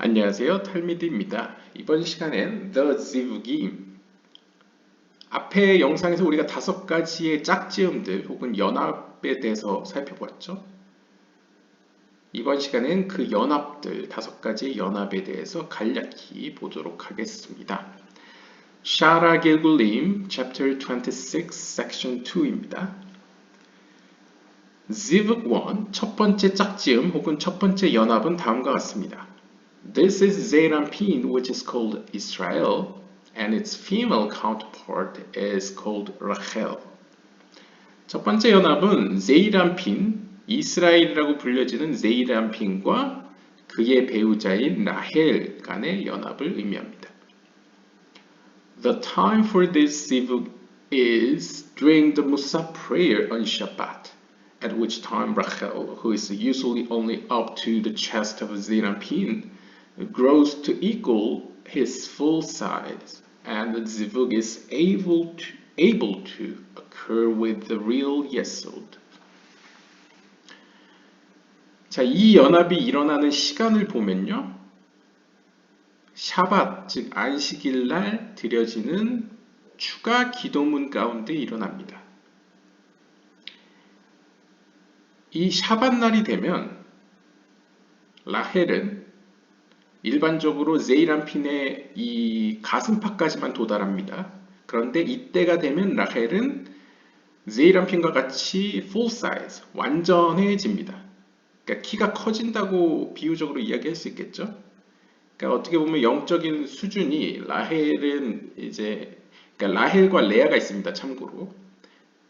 안녕하세요, 탈미드입니다. 이번 시간엔 The 지북이 앞의 영상에서 우리가 5가지의 짝지음들 혹은 연합에 대해서 살펴보았죠. 이번 시간엔 그 연합들 5가지의 연합에 대해서 간략히 보도록 하겠습니다. 샤라 길굴림 Chapter 26 Section 2입니다. 지북 1 첫 번째 짝지음 혹은 첫 번째 연합은 다음과 같습니다. This is Zeranpin, which is called Israel, and its female counterpart is called Rachel. 첫 번째 연합은 제이란핀, 이스라엘이라고 불려지는 제이란핀과 그의 배우자인 라헬 간의 연합을 의미합니다. The time for this zivug is during the Musaf prayer on Shabbat, at which time Rachel, who is usually only up to the chest of Zeranpin, grows to equal his full size, and the zivug is able to occur with the real yesod. 자, 이 연합이 일어나는 시간을 보면요, 샤밧, 즉 안식일 날 드려지는 추가 기도문 가운데 일어납니다. 이 샤밧 날이 되면 라헬은 일반적으로 제이란핀의 이 가슴팍까지만 도달합니다. 그런데 이때가 되면 라헬은 제이란핀과 같이 full size, 완전해집니다. 그러니까 키가 커진다고 비유적으로 이야기할 수 있겠죠. 그러니까 어떻게 보면 영적인 수준이 라헬은 이제 그러니까 라헬과 레아가 있습니다. 참고로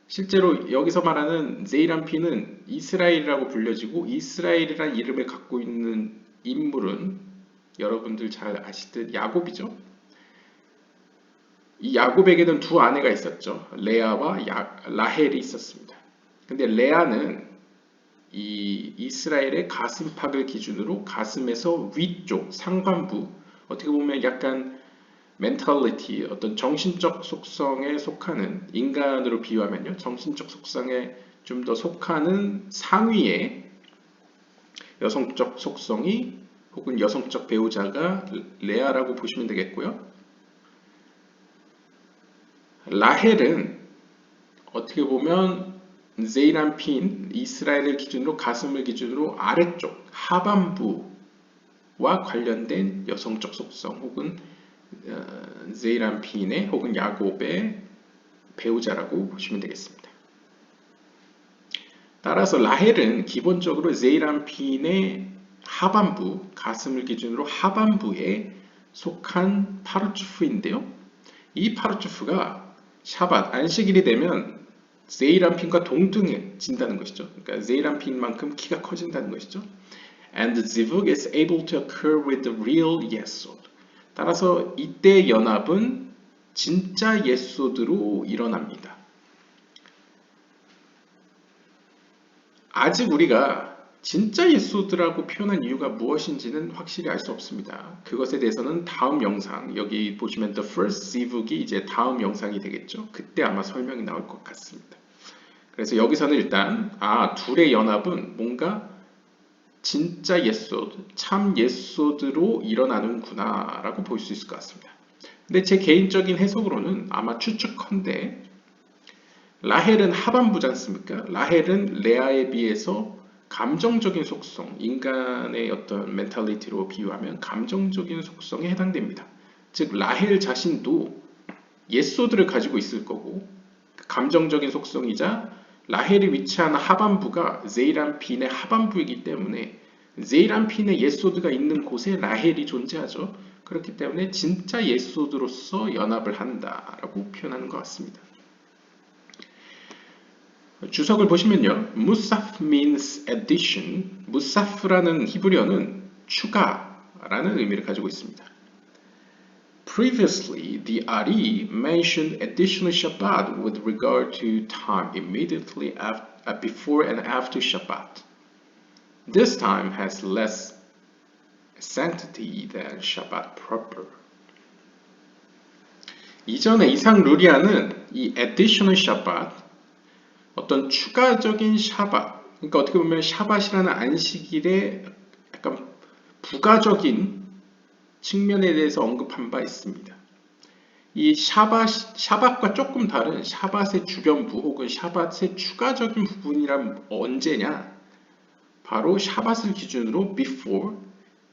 실제로 여기서 말하는 제이란핀은 이스라엘이라고 불려지고 이스라엘이라는 이름을 갖고 있는 인물은 여러분들 잘 아시듯 야곱이죠. 이 야곱에게는 두 아내가 있었죠. 레아와 라헬이 있었습니다. 근데 레아는 이 이스라엘의 가슴팍을 기준으로 가슴에서 위쪽 상반부, 어떻게 보면 약간 멘탈리티, 어떤 정신적 속성에 속하는, 인간으로 비유하면요, 정신적 속성에 좀 더 속하는 상위의 여성적 속성이 혹은 여성적 배우자가 레아라고 보시면 되겠고요. 라헬은 어떻게 보면 제이란핀, 이스라엘을 기준으로 가슴을 기준으로 아래쪽 하반부와 관련된 여성적 속성 혹은 제이란핀의 혹은 야곱의 배우자라고 보시면 되겠습니다. 따라서 라헬은 기본적으로 제이란핀의 하반부, 가슴을 기준으로 하반부에 속한 파르츠프인데요. 이 파르츠프가 샤밧, 안식일이 되면 제이란핀과 동등해진다는 것이죠. 그러니까 제이란핀만큼 키가 커진다는 것이죠. And the zivug is able to occur with the real yesod. 따라서 이때 연합은 진짜 예소드로 일어납니다. 아직 우리가 진짜 예소드라고 표현한 이유가 무엇인지는 확실히 알 수 없습니다. 그것에 대해서는 다음 영상, 여기 보시면 The First Zivug이 이제 다음 영상이 되겠죠. 그때 아마 설명이 나올 것 같습니다. 그래서 여기서는 일단 둘의 연합은 뭔가 진짜 예소드, 참 예소드로 일어나는구나 라고 볼 수 있을 것 같습니다. 근데 제 개인적인 해석으로는 아마 추측컨대 라헬은 하반부지 않습니까? 라헬은 레아에 비해서 감정적인 속성, 인간의 어떤 멘탈리티로 비유하면 감정적인 속성에 해당됩니다. 즉 라헬 자신도 예소드를 가지고 있을 거고 감정적인 속성이자 라헬이 위치한 하반부가 제이란핀의 하반부이기 때문에 제이란핀의 예소드가 있는 곳에 라헬이 존재하죠. 그렇기 때문에 진짜 예소드로서 연합을 한다라고 표현하는 것 같습니다. 주석을 보시면요. 무사프 means addition. 무사프라는 히브리어는 추가라는 의미를 가지고 있습니다. Previously, the Ari mentioned additional Shabbat with regard to time immediately before and after Shabbat. This time has less sanctity than Shabbat proper. 이전에 이상 루리아는 이 additional Shabbat, 어떤 추가적인 샤밧, 그러니까 어떻게 보면 샤밧이라는 안식일의 약간 부가적인 측면에 대해서 언급한 바 있습니다. 이 샤밧과 조금 다른 샤밧의 주변부 혹은 샤밧의 추가적인 부분이란 언제냐? 바로 샤밧을 기준으로 before,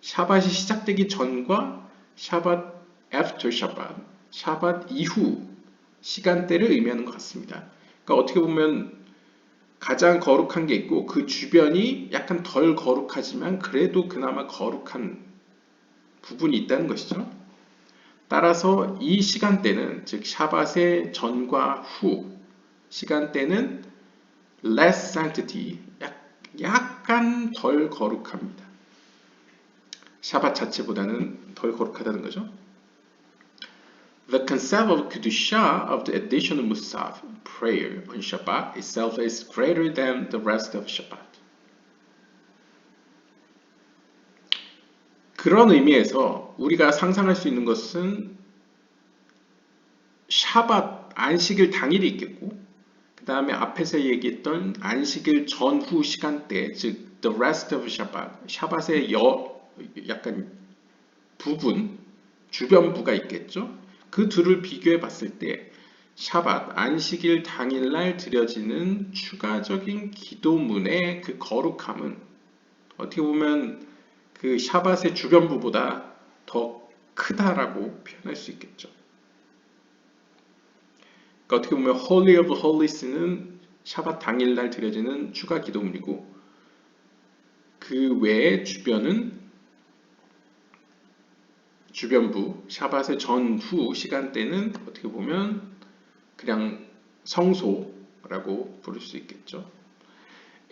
샤밧이 시작되기 전과 샤밧 after 샤밧, 샤밧 이후 시간대를 의미하는 것 같습니다. 그러니까 어떻게 보면 가장 거룩한 게 있고 그 주변이 약간 덜 거룩하지만 그래도 그나마 거룩한 부분이 있다는 것이죠. 따라서 이 시간대는 즉 샤밧의 전과 후 시간대는 less sanctity, 약간 덜 거룩합니다. 샤밧 자체보다는 덜 거룩하다는 거죠. The concept of Kedusha of the additional Musaf prayer on Shabbat itself is greater than the rest of Shabbat. 그런 의미에서 우리가 상상할 수 있는 것은 샤밧 안식일 당일이 있겠고 그 다음에 앞에서 얘기했던 안식일 전후 시간대 즉 the rest of Shabbat 샤밧의 약간 부분 주변부가 있겠죠. 그 둘을 비교해 봤을 때 샤밧 안식일 당일날 드려지는 추가적인 기도문의 그 거룩함은 어떻게 보면 그 샤밧의 주변부보다 더 크다라고 표현할 수 있겠죠. 그러니까 어떻게 보면 Holy of Holies는 샤밧 당일날 드려지는 추가 기도문이고 그 외의 주변부 샤밧의 전후 시간대는 어떻게 보면 그냥 성소라고 부를 수 있겠죠.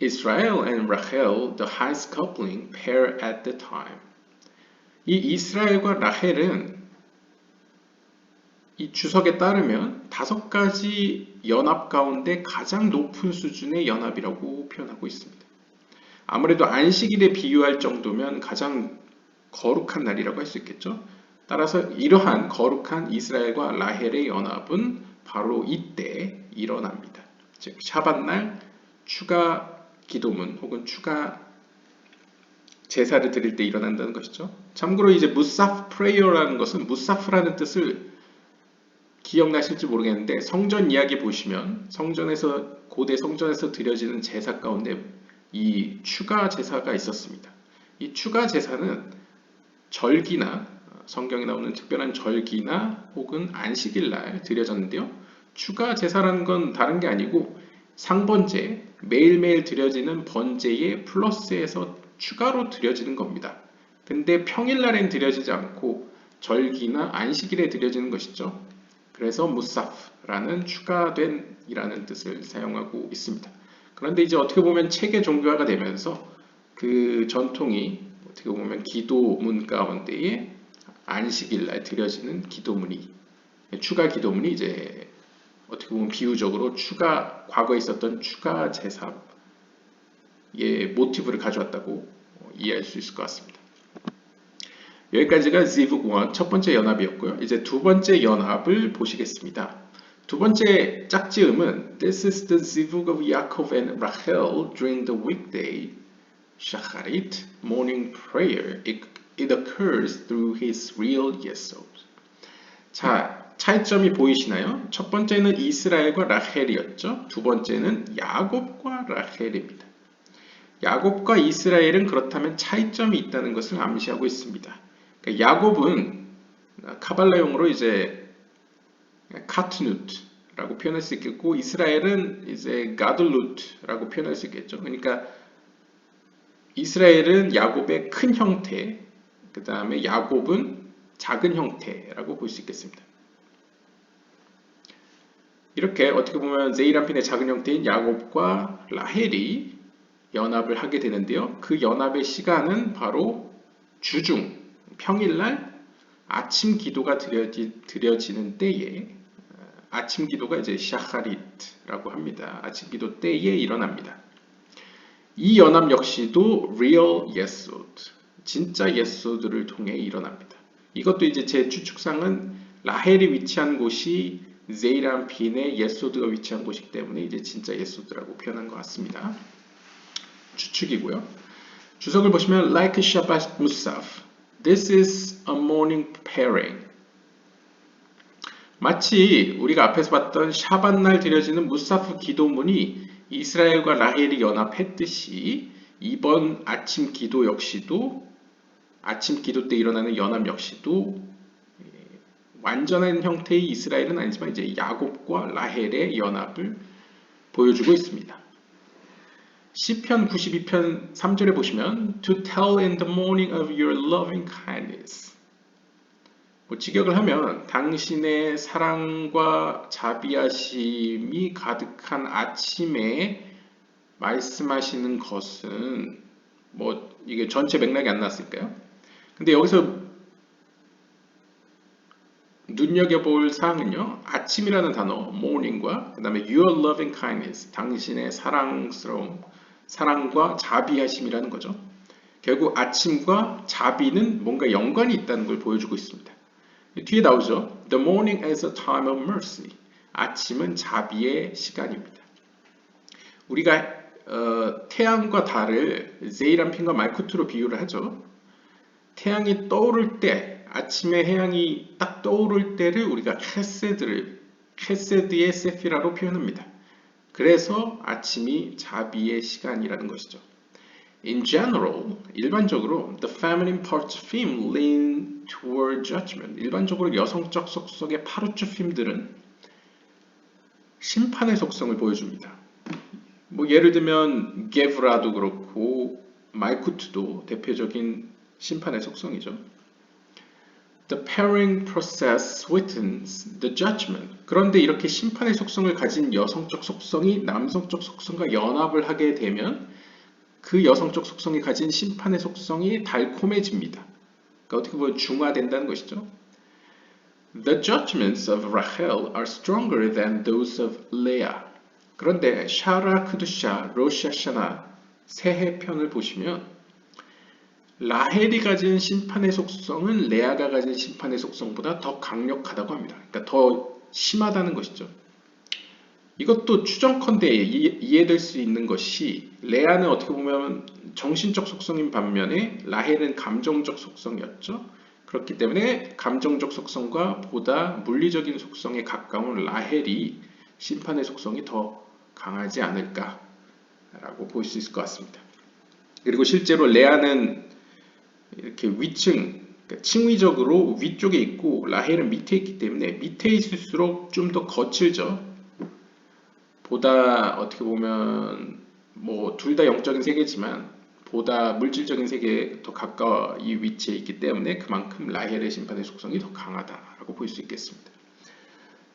Israel and Rachel, the highest coupling pair at the time. 이 이스라엘과 라헬은 이 주석에 따르면 5가지 연합 가운데 가장 높은 수준의 연합이라고 표현하고 있습니다. 아무래도 안식일에 비유할 정도면 가장 거룩한 날이라고 할 수 있겠죠. 따라서 이러한 거룩한 이스라엘과 라헬의 연합은 바로 이때 일어납니다. 즉 샤밧날 추가 기도문 혹은 추가 제사를 드릴 때 일어난다는 것이죠. 참고로 이제 무사프 프레이어라는 것은 무사프라는 뜻을 기억나실지 모르겠는데 성전 이야기 보시면 고대 성전에서 드려지는 제사 가운데 이 추가 제사가 있었습니다. 이 추가 제사는 절기나 성경에 나오는 특별한 절기나 혹은 안식일날 드려졌는데요. 추가 제사라는 건 다른 게 아니고 상번제, 매일매일 드려지는 번제에 플러스해서 추가로 드려지는 겁니다. 근데 평일날엔 드려지지 않고 절기나 안식일에 드려지는 것이죠. 그래서 무사프라는 추가된 이라는 뜻을 사용하고 있습니다. 그런데 이제 어떻게 보면 체계 종교화가 되면서 그 전통이 어떻게 보면 기도문 가운데에 안식일날 드려지는 기도문이 추가 기도문이 이제 어떻게 보면 비유적으로 과거에 있었던 추가 제사의 모티브를 가져왔다고 이해할 수 있을 것 같습니다. 여기까지가 지북 1 첫 번째 연합이었고요. 이제 두 번째 연합을 보시겠습니다. 두 번째 짝지음은 This is the zivug of Yaakov and Rachel during the weekday shacharit morning prayer. It occurs through his real yesod. 자, 차이점이 보이시나요? 첫 번째는 이스라엘과 라헬이었죠. 두 번째는 야곱과 라헬입니다. 야곱과 이스라엘은 그렇다면 차이점이 있다는 것을 암시하고 있습니다. 그러니까 야곱은 카발라 용어로 이제 카트누트라고 표현할 수 있겠고 이스라엘은 이제 가들루트라고 표현할 수 있겠죠. 그러니까 이스라엘은 야곱의 큰 형태, 그 다음에 야곱은 작은 형태라고 볼 수 있겠습니다. 이렇게 어떻게 보면 제이라핀의 작은 형태인 야곱과 라헬이 연합을 하게 되는데요. 그 연합의 시간은 바로 주중, 평일날 아침 기도가 드려지는 때에 아침 기도가 이제 샤하릿라고 합니다. 아침 기도 때에 일어납니다. 이 연합 역시도 real yesod, 진짜 예소드를 통해 일어납니다. 이것도 이제 제 추측상은 라헬이 위치한 곳이 제이라핀의 예소드가 위치한 곳이기 때문에 이제 진짜 예소드라고 표현한 것 같습니다. 추측이고요. 주석을 보시면 like Shabbat Musaf, This is a morning pairing. 마치 우리가 앞에서 봤던 샤밧날 드려지는 무사프 기도문이 이스라엘과 라헬이 연합했듯이 이번 아침 기도 역시도 아침 기도 때 일어나는 연합 역시도 완전한 형태의 이스라엘은 아니지만 이제 야곱과 라헬의 연합을 보여주고 있습니다. 시편 92편 3절에 보시면 To tell in the morning of your loving kindness. 직역을 하면 당신의 사랑과 자비하심이 가득한 아침에 말씀하시는 것은 이게 전체 맥락이 안 나왔을까요? 근데 여기서 눈여겨볼 사항은요. 아침이라는 단어 morning과 그 다음에 your loving kindness 당신의 사랑과 자비하심이라는 거죠. 결국 아침과 자비는 뭔가 연관이 있다는 걸 보여주고 있습니다. 뒤에 나오죠. The morning is a time of mercy. 아침은 자비의 시간입니다. 우리가 태양과 달을 제이람핀과 말쿠트로 비유를 하죠. 태양이 떠오를 때, 아침에 태양이 딱 떠오를 때를 우리가 캐세드의 세피라로 표현합니다. 그래서 아침이 자비의 시간이라는 것이죠. In general, 일반적으로 the feminine parts of him lean toward judgment. 일반적으로 여성적 속성의 파르츠핌들은 심판의 속성을 보여줍니다. 예를 들면 게브라도 그렇고 말쿠트도 대표적인 심판의 속성이죠. The pairing process sweetens the judgment. 그런데 이렇게 심판의 속성을 가진 여성적 속성이 남성적 속성과 연합을 하게 되면 그 여성적 속성이 가진 심판의 속성이 달콤해집니다. 그러니까 어떻게 보면 중화된다는 것이죠. The judgments of Rachel are stronger than those of Leah. 그런데 샤라 크두샤, 로시 하샤나 새해편을 보시면 라헬이 가진 심판의 속성은 레아가 가진 심판의 속성보다 더 강력하다고 합니다. 그러니까 더 심하다는 것이죠. 이것도 추정컨대 이해될 수 있는 것이 레아는 어떻게 보면 정신적 속성인 반면에 라헬은 감정적 속성이었죠. 그렇기 때문에 감정적 속성과 보다 물리적인 속성에 가까운 라헬이 심판의 속성이 더 강하지 않을까라고 볼 수 있을 것 같습니다. 그리고 실제로 레아는 이렇게 위층, 그러니까 칭위적으로 위쪽에 있고 라헬은 밑에 있기 때문에 밑에 있을수록 좀 더 거칠죠. 보다 어떻게 보면 둘 다 영적인 세계지만 보다 물질적인 세계에 더 가까워 이 위치에 있기 때문에 그만큼 라헬의 심판의 속성이 더 강하다라고 볼 수 있겠습니다.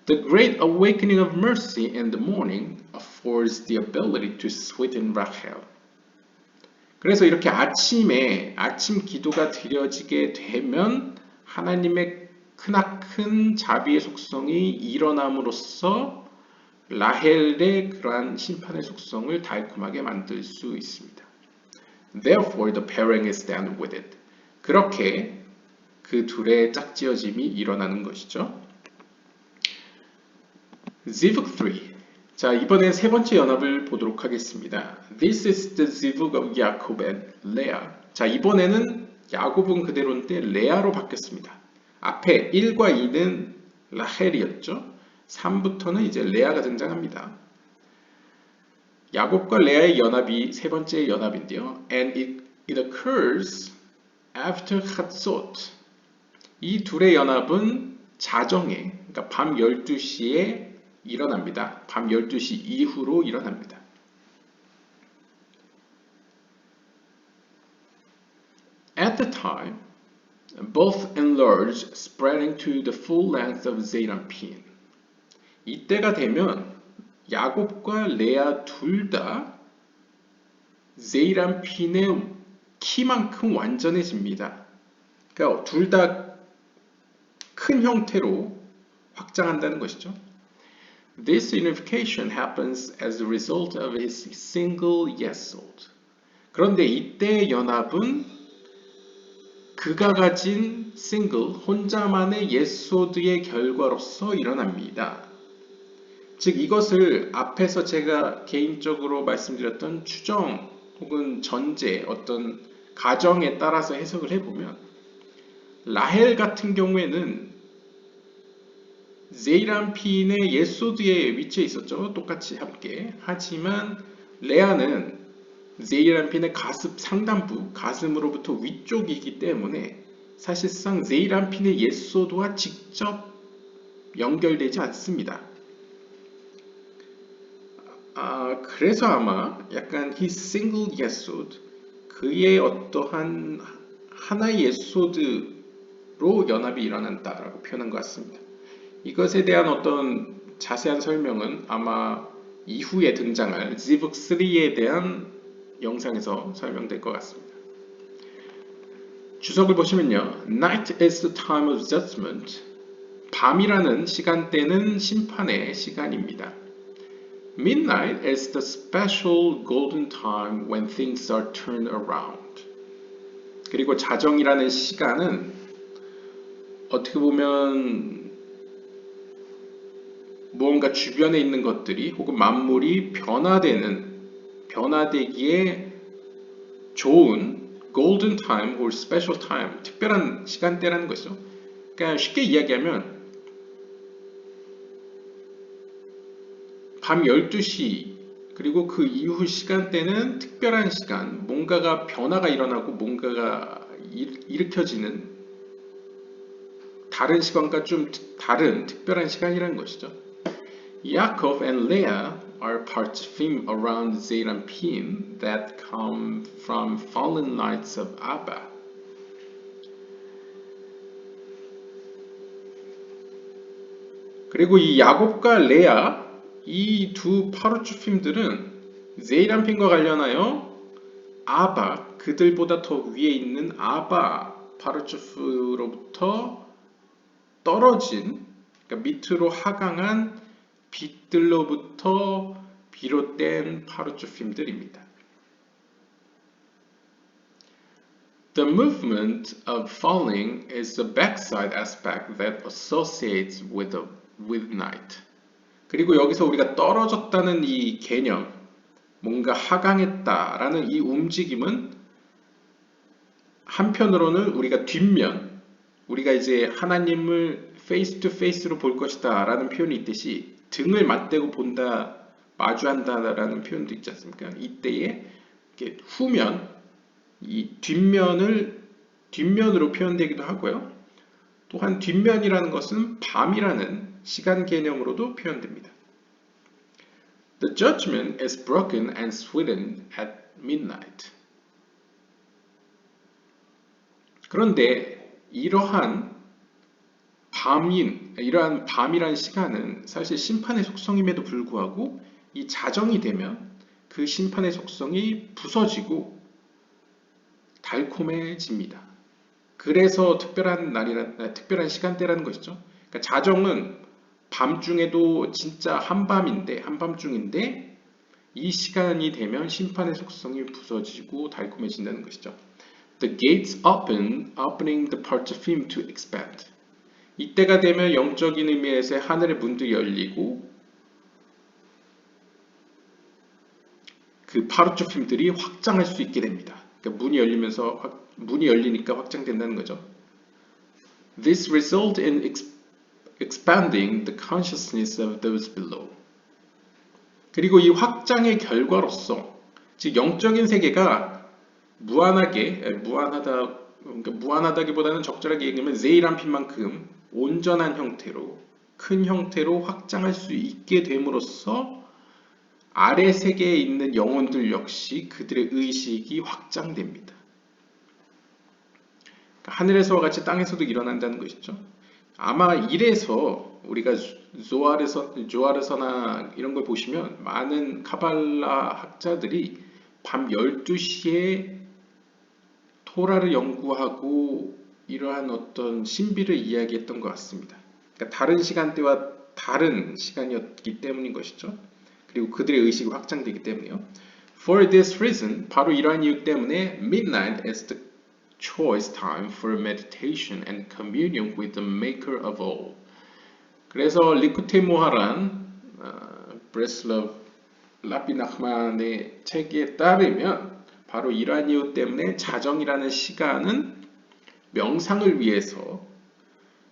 The great awakening of mercy in the morning affords the ability to sweeten Rachel. 그래서 이렇게 아침에 아침 기도가 드려지게 되면 하나님의 크나큰 자비의 속성이 일어남으로써 라헬의 그러한 심판의 속성을 달콤하게 만들 수 있습니다. Therefore, the pairing is done with it. 그렇게 그 둘의 짝지어짐이 일어나는 것이죠. Zivug 3. 자, 이번엔 세 번째 연합을 보도록 하겠습니다. This is the zivug of Jacob and Leah. 자, 이번에는 야곱은 그대로인데 레아로 바뀌었습니다. 앞에 1과 2는 라헬이었죠. 3부터는 이제 레아가 등장합니다. 야곱과 레아의 연합이 세 번째 연합인데요. And it occurs after Chatzot. 이 둘의 연합은 자정에, 그러니까 밤 12시에 일어납니다. 밤 12시 이후로 일어납니다. At the time, both enlarged, spreading to the full length of Zeirampin. 이때가 되면 야곱과 레아 둘 다 제이람핀의 키만큼 완전해집니다. 그러니까 둘 다 큰 형태로 확장한다는 것이죠. This unification happens as a result of his single yesod. 그런데 이때의 연합은 그가 가진 싱글, 혼자만의 예소드의 결과로서 일어납니다. 즉 이것을 앞에서 제가 개인적으로 말씀드렸던 추정 혹은 전제 어떤 가정에 따라서 해석을 해보면 라헬 같은 경우에는 제이람핀의 예소드에 위치해 있었죠. 똑같이 함께. 하지만 레아는 제이람핀의 가슴 상단부, 가슴으로부터 위쪽이기 때문에 사실상 제이람핀의 예소드와 직접 연결되지 않습니다. 그래서 아마 약간 his single yesod, 그의 어떠한 하나의 예소드로 연합이 일어난다라고 표현한 것 같습니다. 이것에 대한 어떤 자세한 설명은 아마 이후에 등장할 지북 3에 대한 영상에서 설명될 것 같습니다. 주석을 보시면요. Night is the time of judgment. 밤이라는 시간대는 심판의 시간입니다. Midnight is the special golden time when things are turned around. 그리고 자정이라는 시간은 어떻게 보면 무언가 주변에 있는 것들이 혹은 만물이 변화되기에 좋은 golden time or special time, 특별한 시간대라는 것이죠. 그러니까 쉽게 이야기하면 밤 12시 그리고 그 이후 시간대는 특별한 시간, 뭔가가 변화가 일어나고 뭔가가 일으켜지는 다른 시간과 좀 다른 특별한 시간이라는 것이죠. Yaakov and Leah are partsfim around Zeirampin that come from fallen nights of Abba. 그리고 이 야곱과 레아, 이 두 파르추핌들은 제이람핀과 관련하여 아바, 그들보다 더 위에 있는 아바 파르추프로부터 떨어진, 그러니까 밑으로 하강한 빛들로부터 비롯된 파르추핌들입니다. The movement of falling is the backside aspect that associates with night. 그리고 여기서 우리가 떨어졌다는 이 개념, 뭔가 하강했다라는 이 움직임은 한편으로는 우리가 뒷면, 우리가 이제 하나님을 페이스 투 페이스로 볼 것이다 라는 표현이 있듯이 등을 맞대고 본다, 마주한다라는 표현도 있지 않습니까? 이때에 이렇게 후면, 이 뒷면으로 표현되기도 하고요. 또한 뒷면이라는 것은 밤이라는 시간 개념으로도 표현됩니다. The judgment is broken and sweetened at midnight. 그런데 이러한 밤이라는 시간은 사실 심판의 속성임에도 불구하고 이 자정이 되면 그 심판의 속성이 부서지고 달콤해집니다. 그래서 특별한 시간대라는 것이죠. 그러니까 자정은 밤중에도 진짜 한밤중인데 이 시간이 되면 심판의 속성이 부서지고 달콤해진다는 것이죠. The gates open, opening the parchim to expand. 이때가 되면 영적인 의미에서 하늘의 문들이 열리고 그 파르초핌들이 확장할 수 있게 됩니다. 그러니까 문이 열리니까 확장된다는 거죠. This result in expanding the consciousness of those below. 그리고 이 확장의 결과로서 즉 영적인 세계가 무한하다기보다는 적절하게 얘기하면 제이람핀만큼 온전한 형태로 큰 형태로 확장할 수 있게 됨으로써 아래 세계에 있는 영혼들 역시 그들의 의식이 확장됩니다. 그러니까 하늘에서와 같이 땅에서도 일어난다는 것이죠. 아마 이래서 우리가 조아르서나 이런 걸 보시면 많은 카발라 학자들이 밤 12시에 토라를 연구하고 이러한 어떤 신비를 이야기했던 것 같습니다. 그러니까 다른 시간대와 다른 시간이었기 때문인 것이죠. 그리고 그들의 의식이 확장되기 때문에요. For this reason, 바로 이러한 이유 때문에 midnight is the choice time for meditation and communion with the maker of all. 그래서 리쿠테 모하란 브레슬럽 라비 나흐만의 책에 따르면 바로 이러한 이유 때문에 자정이라는 시간은 명상을 위해서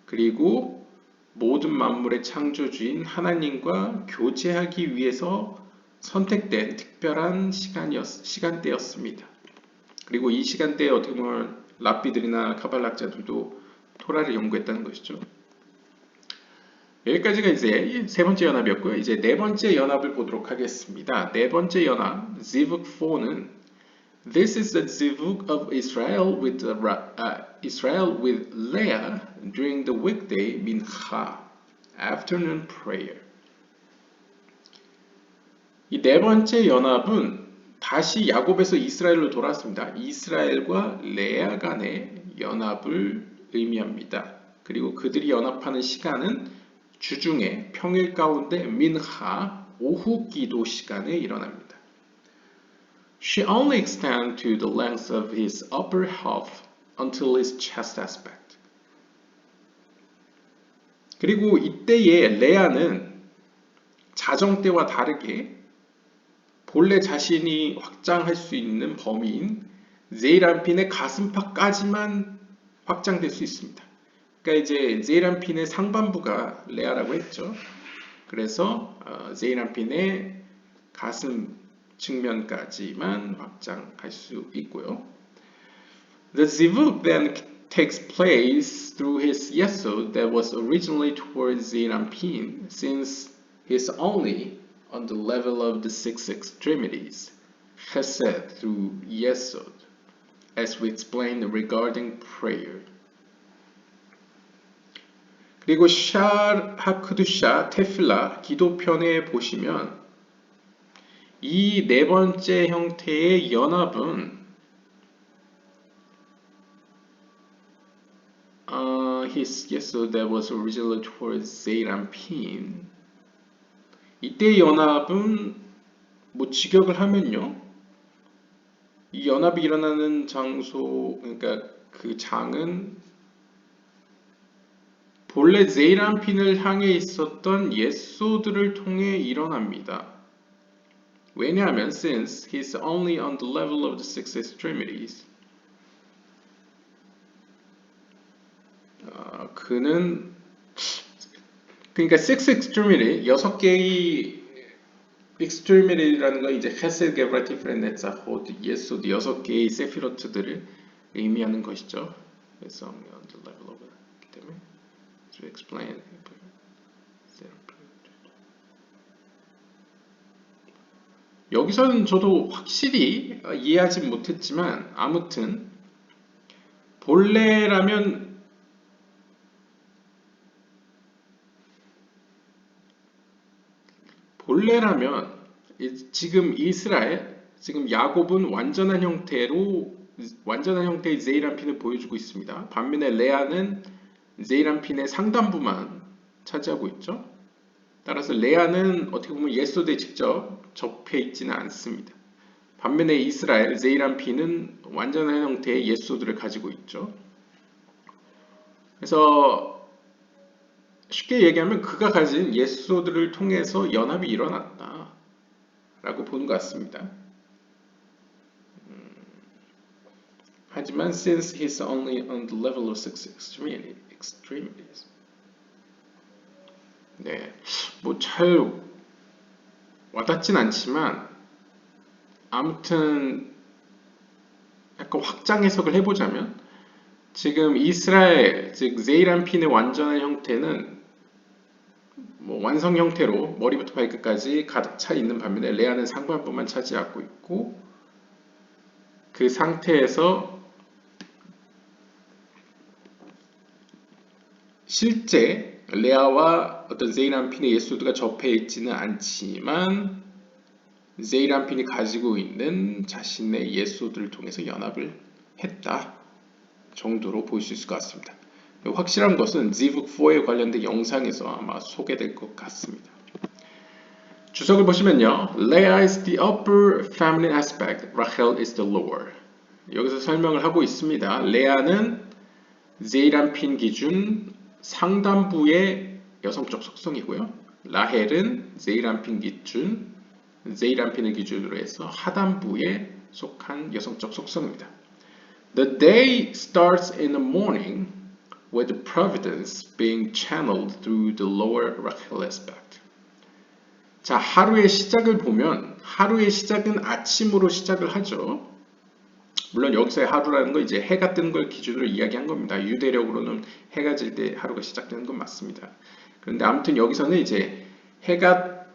그리고 모든 만물의 창조주인 하나님과 교제하기 위해서 선택된 특별한 시간대였습니다. 그리고 이 시간대에 어떻게 보면 랍비들이나 카발락자들도 토라를 연구했다는 것이죠. 여기까지가 이제 세 번째 연합이었고요. 이제 네 번째 연합을 보도록 하겠습니다. 네 번째 연합, Zivug 4는 This is the Zivug of Israel with Leah during the weekday mincha, afternoon prayer. 이 네 번째 연합은 다시 야곱에서 이스라엘로 돌아왔습니다. 이스라엘과 레아 간의 연합을 의미합니다. 그리고 그들이 연합하는 시간은 주중에 평일 가운데 민하 오후 기도 시간에 일어납니다. She only extends to the length of his upper half until his chest aspect. 그리고 이때의 레아는 자정 때와 다르게 본래 자신이 확장할 수 있는 범위인 제이란핀의 가슴팍까지만 확장될 수 있습니다. 그러니까 이제 제이란핀의 상반부가 레아라고 했죠. 그래서 제이란핀의 가슴 측면까지만 확장할 수 있고요. The zivug then takes place through his yesod that was originally towards Zeranpin, since he is only on the level of the six extremities, chesed through yesod, as we explained regarding prayer. 그리고 샤 하크두샤 테필라 기도편에 보시면 이 네 번째 형태의 연합은 his yesod that was originally towards Zeranpin. 이때 연합은 뭐 직역을 하면요, 이 연합이 일어나는 장소, 그러니까 그 장은 본래 제이란핀을 향해 있었던 예소들을 통해 일어납니다. 왜냐하면 since he's only on the level of the six extremities, 그는 그러니까 six extremity, 6개의 extremity라는 건 이제 헤셀, 게브라, 티프렌, 네자, 호드, 예소드 6개의 세피로트들을 의미하는 것이죠. 그래서 on the level of 때문에 to explain. 여기서는 저도 확실히 이해하지 못했지만 아무튼 본래라면 지금 이스라엘, 지금 야곱은 완전한 형태의 제이란핀을 보여주고 있습니다. 반면에 레아는 제이란핀의 상단부만 차지하고 있죠. 따라서 레아는 어떻게 보면 예소드에 직접 접해 있지는 않습니다. 반면에 이스라엘, 제이란핀은 완전한 형태의 예소드를 가지고 있죠. 그래서 쉽게 얘기하면 그가 가진 예소들을 통해서 연합이 일어났다 라고 보는 것 같습니다. 하지만 since he's only on the level of six extremities, 네, 뭐 잘 와닿진 않지만 아무튼 약간 확장 해석을 해보자면 지금 이스라엘, 즉 제이란핀의 완전한 형태는 뭐 완성 형태로 머리부터 발끝까지 가득 차 있는 반면에 레아는 상반부만 차지하고 있고, 그 상태에서 실제 레아와 어떤 제이란핀의 예소드가 접해 있지는 않지만 제이란핀이 가지고 있는 자신의 예소드를 통해서 연합을 했다 정도로 볼 수 있을 것 같습니다. 확실한 것은 Zivug 4에 관련된 영상에서 아마 소개될 것 같습니다. 주석을 보시면요, Leah is the upper feminine aspect, Rachel is the lower. 여기서 설명을 하고 있습니다. 레아는 제이란핀 기준 상단부의 여성적 속성이고요. 라헬은 제이란핀을 기준으로 해서 하단부에 속한 여성적 속성입니다. The day starts in the morning with providence being channeled through the lower Rachel aspect. 자, 하루의 시작을 보면 하루의 시작은 아침으로 시작을 하죠. 물론 여기서의 하루라는 건 이제 해가 뜨는 걸 기준으로 이야기한 겁니다. 유대력으로는 해가 질 때 하루가 시작되는 건 맞습니다. 그런데 아무튼 여기서는 이제 해가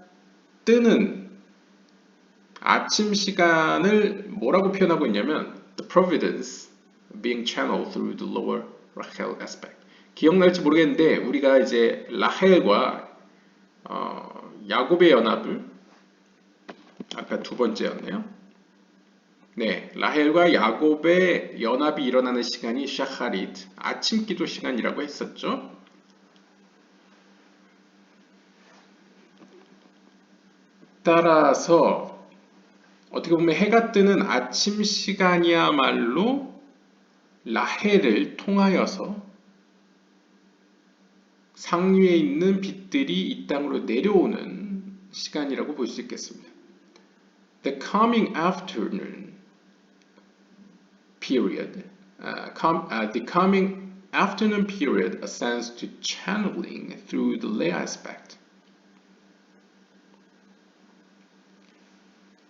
뜨는 아침 시간을 뭐라고 표현하고 있냐면 the providence being channeled through the lower Rachel aspect. 기억날지 모르겠는데 우리가 이제 라헬과 야곱의 연합을 아까 두 번째였네요. 네, 라헬과 야곱의 연합이 일어나는 시간이 샤하릿, 아침 기도 시간이라고 했었죠. 따라서 어떻게 보면 해가 뜨는 아침 시간이야말로 라헬을 통하여서 상위에 있는 빛들이 이 땅으로 내려오는 시간이라고 볼 수 있겠습니다. The coming afternoon period, the coming afternoon period ascends to channeling through the Leah aspect.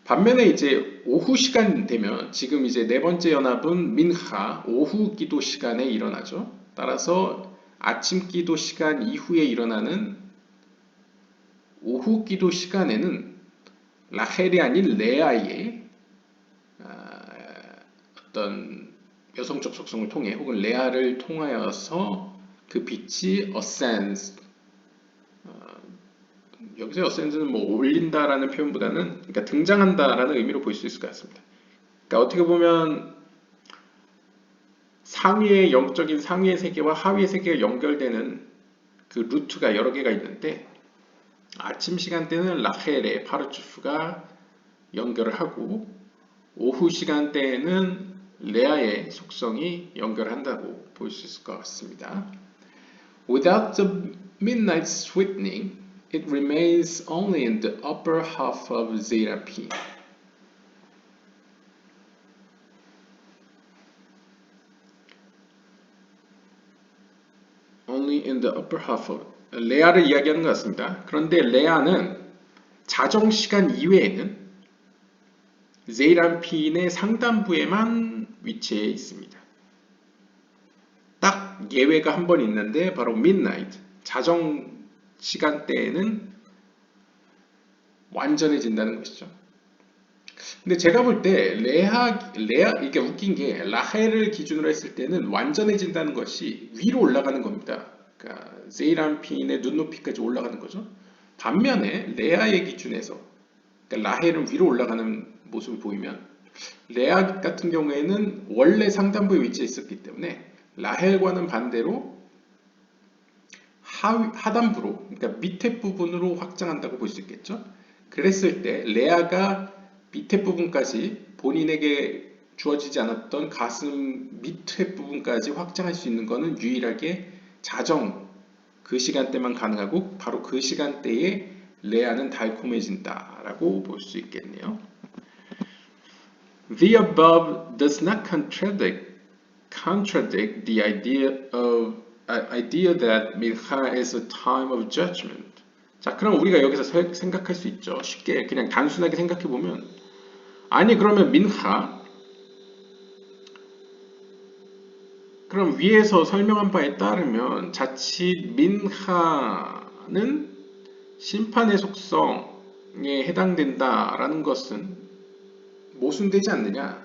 반면에 이제 오후 시간 되면 지금 이제 네 번째 연합은 민하 오후 기도 시간에 일어나죠. 따라서 아침 기도 시간 이후에 일어나는 오후 기도 시간에는 라헬이 아닌 레아의 어떤 여성적 속성을 통해 혹은 레아를 통하여서 그 빛이 ascends, 여기서 ascends는 뭐 올린다라는 표현보다는 그러니까 등장한다라는 의미로 볼 수 있을 것 같습니다. 그러니까 어떻게 보면 상위의 영적인 상위의 세계와 하위의 세계가 연결되는 그 루트가 여러 개가 있는데 아침 시간대는 라헬의 파르츠프가 연결을 하고 오후 시간대에는 레아의 속성이 연결한다고 볼 수 있을 것 같습니다. Without the midnight sweetening, it remains only in the upper half of Zeta P. Only in the upper half of 레아를 이야기하는 것 같습니다. 그런데 레아는 자정 시간 이외에는 제이란핀의 상단부에만 위치해 있습니다. 딱 예외가 한 번 있는데 바로 midnight, 자정 시간대에는 완전해진다는 것이죠. 근데 제가 볼 때 레아 이게 웃긴 게 라헬을 기준으로 했을 때는 완전해진다는 것이 위로 올라가는 겁니다. 그러니까 제이란핀의 눈높이까지 올라가는 거죠. 반면에 레아의 기준에서 그러니까 라헬은 위로 올라가는 모습을 보이면 레아 같은 경우에는 원래 상단부에 위치해 있었기 때문에 라헬과는 반대로 하단부로 그러니까 밑에 부분으로 확장한다고 볼 수 있겠죠. 그랬을 때 레아가 밑에 부분까지 본인에게 주어지지 않았던 가슴 밑에 부분까지 확장할 수 있는 것은 유일하게 자정 그 시간대만 가능하고 바로 그 시간대에 레아는 달콤해진다라고 볼 수 있겠네요. The above does not contradict the idea that Milcha is a time of judgment. 자, 그럼 우리가 여기서 생각할 수 있죠. 쉽게 그냥 단순하게 생각해 보면 아니 그러면 민하 그럼 위에서 설명한 바에 따르면 자칫 민하는 심판의 속성에 해당된다라는 것은 모순되지 않느냐?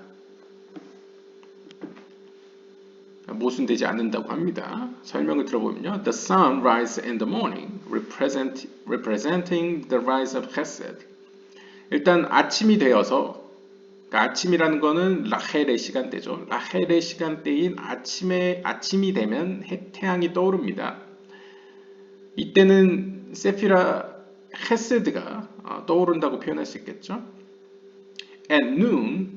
모순되지 않는다고 합니다. 설명을 들어보면요. The sun rises in the morning, representing the rise of Chesed. 일단 아침이 되어서 그러니까 아침이라는 거는 라헬의 시간대죠. 라헬의 시간대인 아침이 되면 태양이 떠오릅니다. 이때는 세피라 헤세드가 떠오른다고 표현할 수 있겠죠. At noon,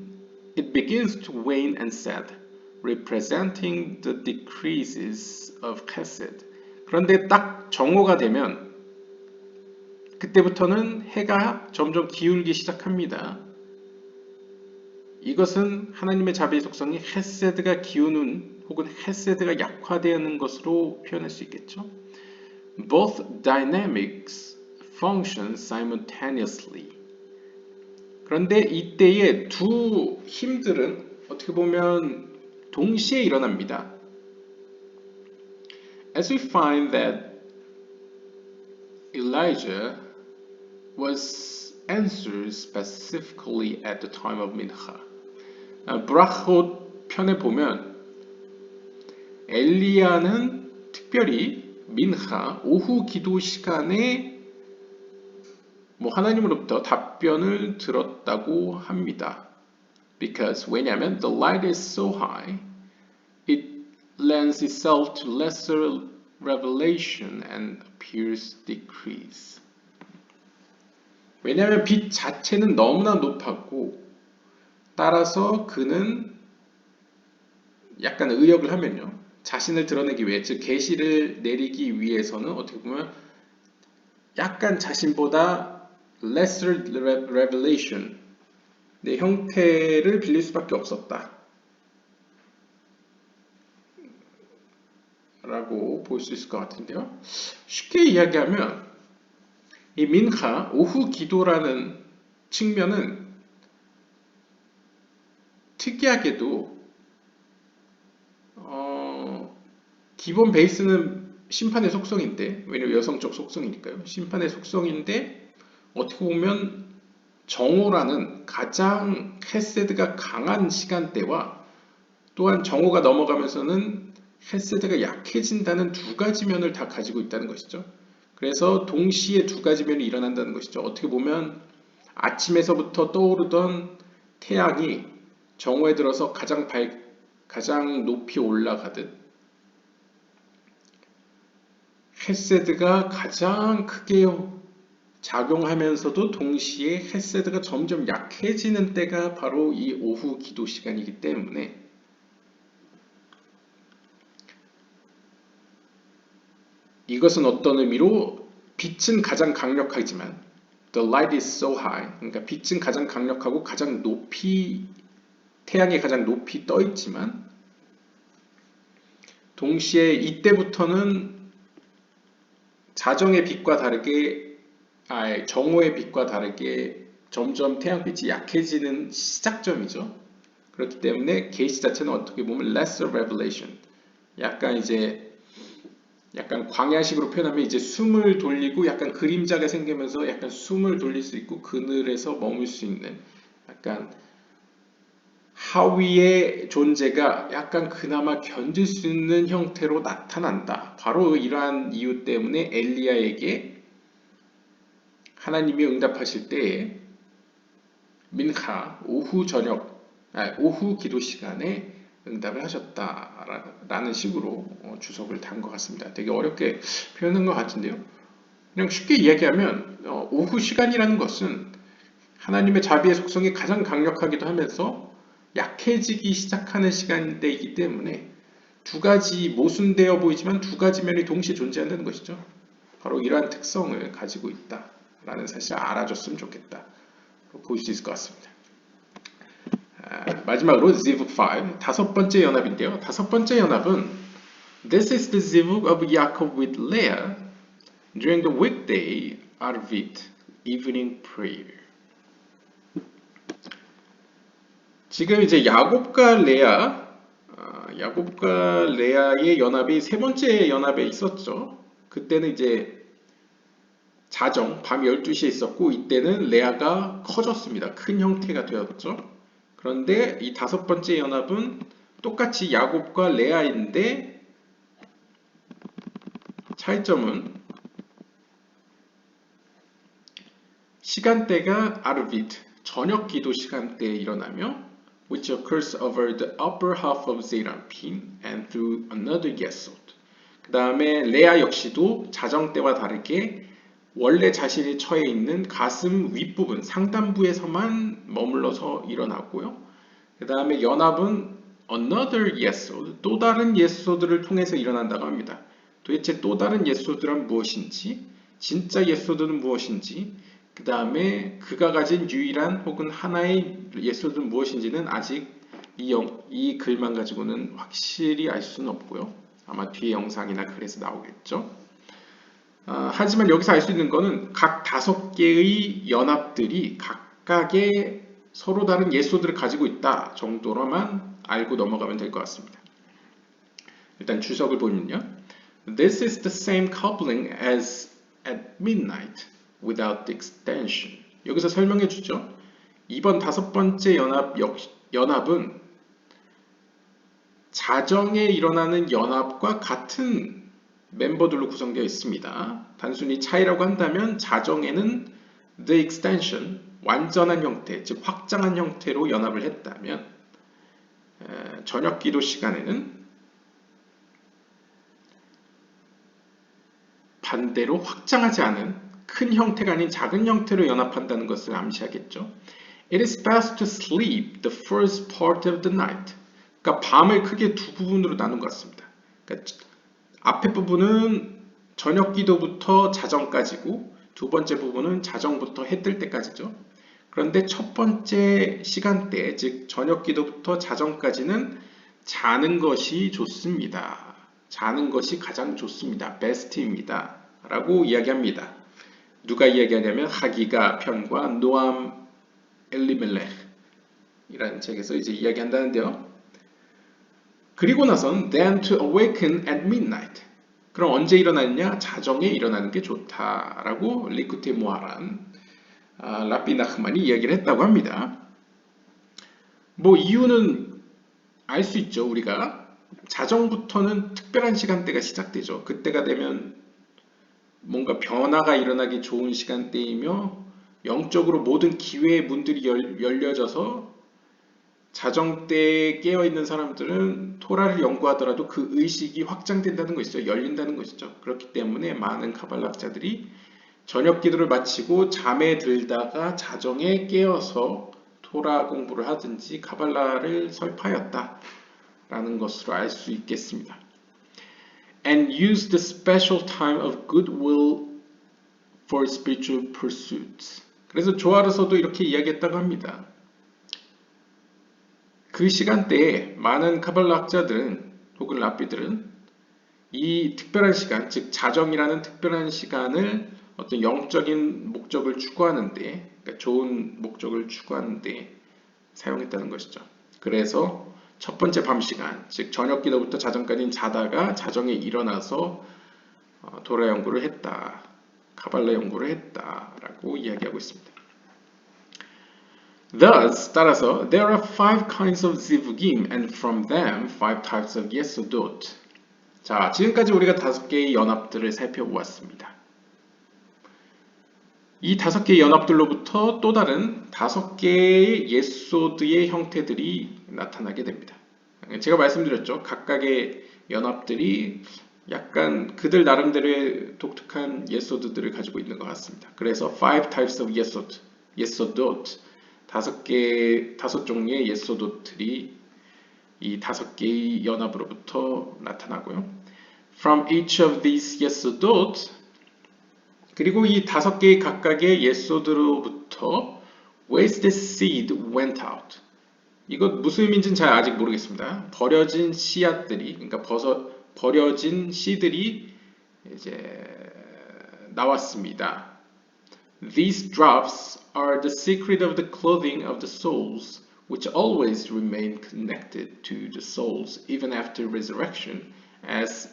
it begins to wane and set, representing the decreases of Chesed. 그런데 딱 정오가 되면 그때부터는 해가 점점 기울기 시작합니다. 이것은 하나님의 자비의 속성이 헤세드가 기우는 혹은 헤세드가 약화되는 것으로 표현할 수 있겠죠. Both dynamics function simultaneously. 그런데 이때의 두 힘들은 어떻게 보면 동시에 일어납니다. As we find that Elijah was answered specifically at the time of Mincha. 브라콧 편에 보면 엘리야는 특별히 민하 오후 기도 시간에 하나님으로부터 답변을 들었다고 합니다. Because 왜냐하면 the light is so high, it lends itself to lesser revelation and appears decrease. 왜냐하면 빛 자체는 너무나 높았고 따라서 그는 약간 의역을 하면요. 자신을 드러내기 위해 즉 계시를 내리기 위해서는 어떻게 보면 약간 자신보다 lesser revelation 내 형태를 빌릴 수밖에 없었다 라고 볼 수 있을 것 같은데요. 쉽게 이야기하면 이 민하 오후 기도라는 측면은 특이하게도 기본 베이스는 심판의 속성인데 왜냐면 여성적 속성이니까요. 심판의 속성인데 어떻게 보면 정오라는 가장 헤세드가 강한 시간대와 또한 정오가 넘어가면서는 헤세드가 약해진다는 두 가지 면을 다 가지고 있다는 것이죠. 그래서 동시에 두 가지 면이 일어난다는 것이죠. 어떻게 보면 아침에서부터 떠오르던 태양이 정오에 들어서 가장 높이 올라가듯 헤세드가 가장 크게 작용하면서도 동시에 헤세드가 점점 약해지는 때가 바로 이 오후 기도 시간이기 때문에 이것은 어떤 의미로 빛은 가장 강력하지만 the light is so high 그러니까 빛은 가장 강력하고 가장 높이 태양이 가장 높이 떠 있지만 동시에 이때부터는 자정의 빛과 다르게 정오의 빛과 다르게 점점 태양빛이 약해지는 시작점이죠. 그렇기 때문에 계시 자체는 어떻게 보면 lesser revelation 약간 광야식으로 표현하면 이제 숨을 돌리고 약간 그림자가 생기면서 약간 숨을 돌릴 수 있고 그늘에서 머물 수 있는 약간 하위의 존재가 약간 그나마 견딜 수 있는 형태로 나타난다. 바로 이러한 이유 때문에 엘리야에게 하나님이 응답하실 때에 민하 오후 기도 시간에 응답을 하셨다라는 식으로 주석을 단 것 같습니다. 되게 어렵게 표현한 것 같은데요. 그냥 쉽게 이야기하면 오후 시간이라는 것은 하나님의 자비의 속성이 가장 강력하기도 하면서 약해지기 시작하는 시간대이기 때문에 두 가지 모순되어 보이지만 두 가지 면이 동시에 존재한다는 것이죠. 바로 이러한 특성을 가지고 있다라는 사실을 알아줬으면 좋겠다. 볼 수 있을 것 같습니다. 마지막으로 zivug 5 다섯 번째 연합인데요. 다섯 번째 연합은 This is the zivug of Yaakov with Leah during the weekday Arvit evening prayer. 지금 이제 야곱과 레아의 연합이 세 번째 연합에 있었죠. 그때는 이제 자정 밤 12시에 있었고 이때는 레아가 커졌습니다. 큰 형태가 되었죠. 그런데 이 다섯 번째 연합은 똑같이 야곱과 레아인데 차이점은 시간대가 아르빗 저녁 기도 시간대에 일어나며 which occurs over the upper half of Zeranpin and through another Yesod. 그 다음에 레아 역시도 자정 때와 다르게 원래 자신이 처해 있는 가슴 윗부분 상단부에서만 머물러서 일어나고요. 그 다음에 연합은 another Yesod, 또 다른 예소드를 통해서 일어난다고 합니다. 도대체 또 다른 예소드란 무엇인지, 진짜 예소드는 무엇인지, 그 다음에 그가 가진 유일한 혹은 하나의 예소는 무엇인지는 아직 이 글만 가지고는 확실히 알 수는 없고요. 아마 뒤에 영상이나 글에서 나오겠죠. 하지만 여기서 알 수 있는 거는 각 5개의 연합들이 각각의 서로 다른 예소들을 가지고 있다 정도로만 알고 넘어가면 될 것 같습니다. 일단 주석을 보면요. This is the same coupling as at midnight without the extension. 여기서 설명해 주죠. 이번 5번째 연합은 자정에 일어나는 연합과 같은 멤버들로 구성되어 있습니다. 단순히 차이라고 한다면 자정에는 the extension, 완전한 형태, 즉 확장한 형태로 연합을 했다면 저녁 기도 시간에는 반대로 확장하지 않은 큰 형태가 아닌 작은 형태로 연합한다는 것을 암시하겠죠. It is best to sleep the first part of the night. 그러니까 밤을 크게 두 부분으로 나눈 것 같습니다. 그러니까 앞에 부분은 저녁 기도부터 자정까지고 두 번째 부분은 자정부터 해 뜰 때까지죠. 그런데 첫 번째 시간대, 즉 저녁 기도부터 자정까지는 자는 것이 좋습니다. 자는 것이 가장 좋습니다. 베스트입니다. 라고 이야기합니다. 누가 이야기하냐면 하기가 편과 노암 엘리멜렉 이라는 책에서 이제 이야기한다는데요. 그리고 나선 then to awaken at midnight. 그럼 언제 일어나느냐? 자정에 일어나는 게 좋다라고 리쿠테 모아란 라비 나흐만이 이야기를 했다고 합니다. 뭐 이유는 알 수 있죠. 우리가 자정부터는 특별한 시간대가 시작되죠. 그때가 되면 뭔가 변화가 일어나기 좋은 시간대이며 영적으로 모든 기회의 문들이 열려져서 자정 때에 깨어있는 사람들은 토라를 연구하더라도 그 의식이 확장된다는 것이죠. 열린다는 것이죠. 그렇기 때문에 많은 카발라학자들이 저녁 기도를 마치고 잠에 들다가 자정에 깨어서 토라 공부를 하든지 카발라를 설파하였다 라는 것으로 알 수 있겠습니다. And use the special time of goodwill for spiritual pursuits. 그래서 조아르서도 이렇게 이야기했다고 합니다. 그 시간대에 많은 카발라 학자들은 혹은 랍비들은 이 특별한 시간, 즉 자정이라는 특별한 시간을 어떤 영적인 목적을 추구하는데, 그러니까 좋은 목적을 추구하는데 사용했다는 것이죠. 그래서 첫 번째 밤 시간, 즉 저녁 기도부터 자정까지는 자다가 자정에 일어나서 도라 연구를 했다, 카발라 연구를 했다라고 이야기하고 있습니다. Thus, 따라서 there are 5 kinds of zivugim and from them 5 types of yesodot. 자, 지금까지 우리가 5개의 연합들을 살펴보았습니다. 이 5개의 연합들로부터 또 다른 5개의 예소드의 형태들이 나타나게 됩니다. 제가 말씀드렸죠. 각각의 연합들이 약간 그들 나름대로의 독특한 예소드들을 가지고 있는 것 같습니다. 그래서 5 types of yesodot, 5 종류의 예소드들이 이 5개의 연합으로부터 나타나고요. From each of these yesodot, 그리고 이 5개의 각각의 예소드로부터 wasted seed went out. 이것 무슨 의미인지는 잘 아직 모르겠습니다. 버려진 씨앗들이, 그러니까 버려진 씨들이 이제 나왔습니다. These drops are the secret of the clothing of the souls, which always remain connected to the souls even after resurrection, as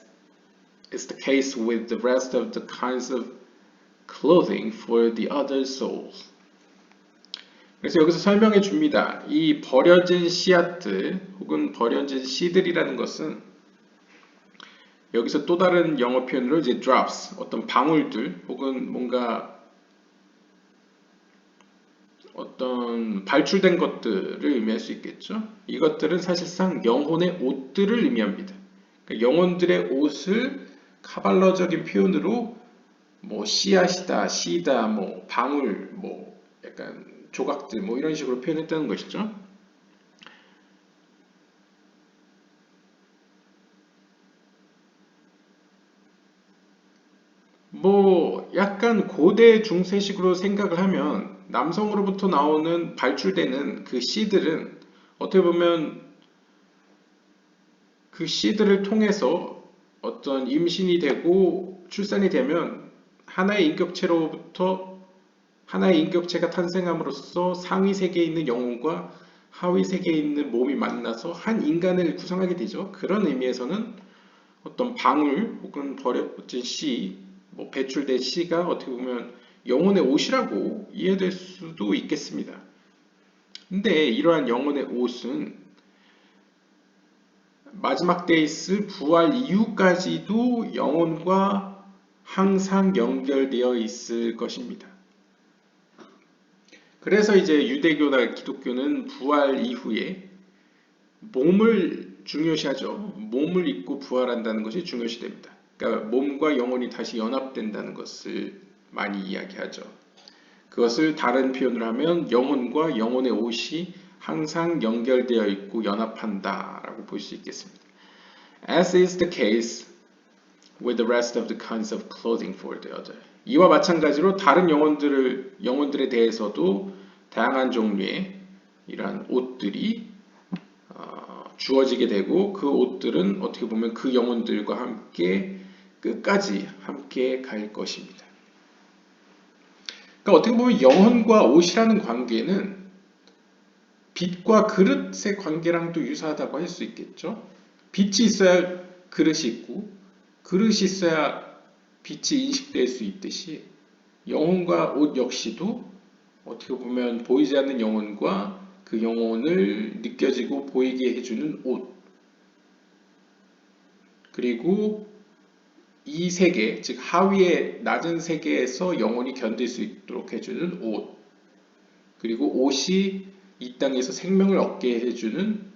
is the case with the rest of the kinds of clothing for the other souls. 그래서 여기서 설명해 줍니다. 이 버려진 씨앗들 혹은 버려진 씨들이라는 것은 여기서 또 다른 영어 표현으로 이제 drops, 어떤 방울들 혹은 뭔가 어떤 발출된 것들을 의미할 수 있겠죠. 이것들은 사실상 영혼의 옷들을 의미합니다. 그러니까 영혼들의 옷을 카발러적인 표현으로 뭐 씨앗이다, 씨다, 뭐 방울, 뭐 약간 조각들, 뭐 이런 식으로 표현했다는 것이죠. 뭐 약간 고대 중세식으로 생각을 하면 남성으로부터 나오는 발출되는 그 씨들은 어떻게 보면 그 씨들을 통해서 어떤 임신이 되고 출산이 되면 하나의 인격체로부터 하나의 인격체가 탄생함으로써 상위 세계에 있는 영혼과 하위 세계에 있는 몸이 만나서 한 인간을 구성하게 되죠. 그런 의미에서는 어떤 방울 혹은 버려진 씨, 뭐 배출된 씨가 어떻게 보면 영혼의 옷이라고 이해될 수도 있겠습니다. 근데 이러한 영혼의 옷은 마지막 때에 있을 부활 이후까지도 영혼과 항상 연결되어 있을 것입니다. 그래서 이제 유대교나 기독교는 부활 이후에 몸을 중요시하죠. 몸을 입고 부활한다는 것이 중요시됩니다. 그러니까 몸과 영혼이 다시 연합된다는 것을 많이 이야기하죠. 그것을 다른 표현을 하면 영혼과 영혼의 옷이 항상 연결되어 있고 연합한다라고 볼 수 있겠습니다. As is the case with the rest of the kinds of clothing for the other. 이와 마찬가지로 다른 영혼들에 대해서도 다양한 종류의 이러한 옷들이 주어지게 되고 그 옷들은 어떻게 보면 그 영혼들과 함께 끝까지 함께 갈 것입니다. 그러니까 어떻게 보면 영혼과 옷이라는 관계는 빛과 그릇의 관계랑도 유사하다고 할 수 있겠죠. 빛이 있어야 그릇이 있고 그릇이 있어야 빛이 인식될 수 있듯이 영혼과 옷 역시도 어떻게 보면 보이지 않는 영혼과 그 영혼을 느껴지고 보이게 해주는 옷, 그리고 이 세계, 즉 하위의 낮은 세계에서 영혼이 견딜 수 있도록 해주는 옷, 그리고 옷이 이 땅에서 생명을 얻게 해주는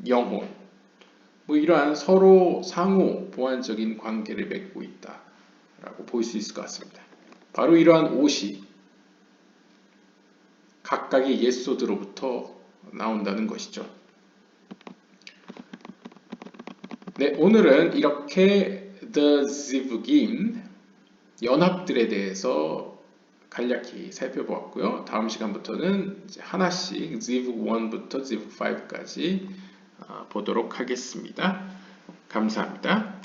영혼, 뭐 이러한 서로 상호 보완적인 관계를 맺고 있다라고 볼 수 있을 것 같습니다. 바로 이러한 옷이 각각의 예소드로부터 나온다는 것이죠. 네, 오늘은 이렇게 The Zivugim 연합들에 대해서 간략히 살펴보았고요. 다음 시간부터는 이제 하나씩 Zivug 1부터 Zivug 5까지 보도록 하겠습니다. 감사합니다.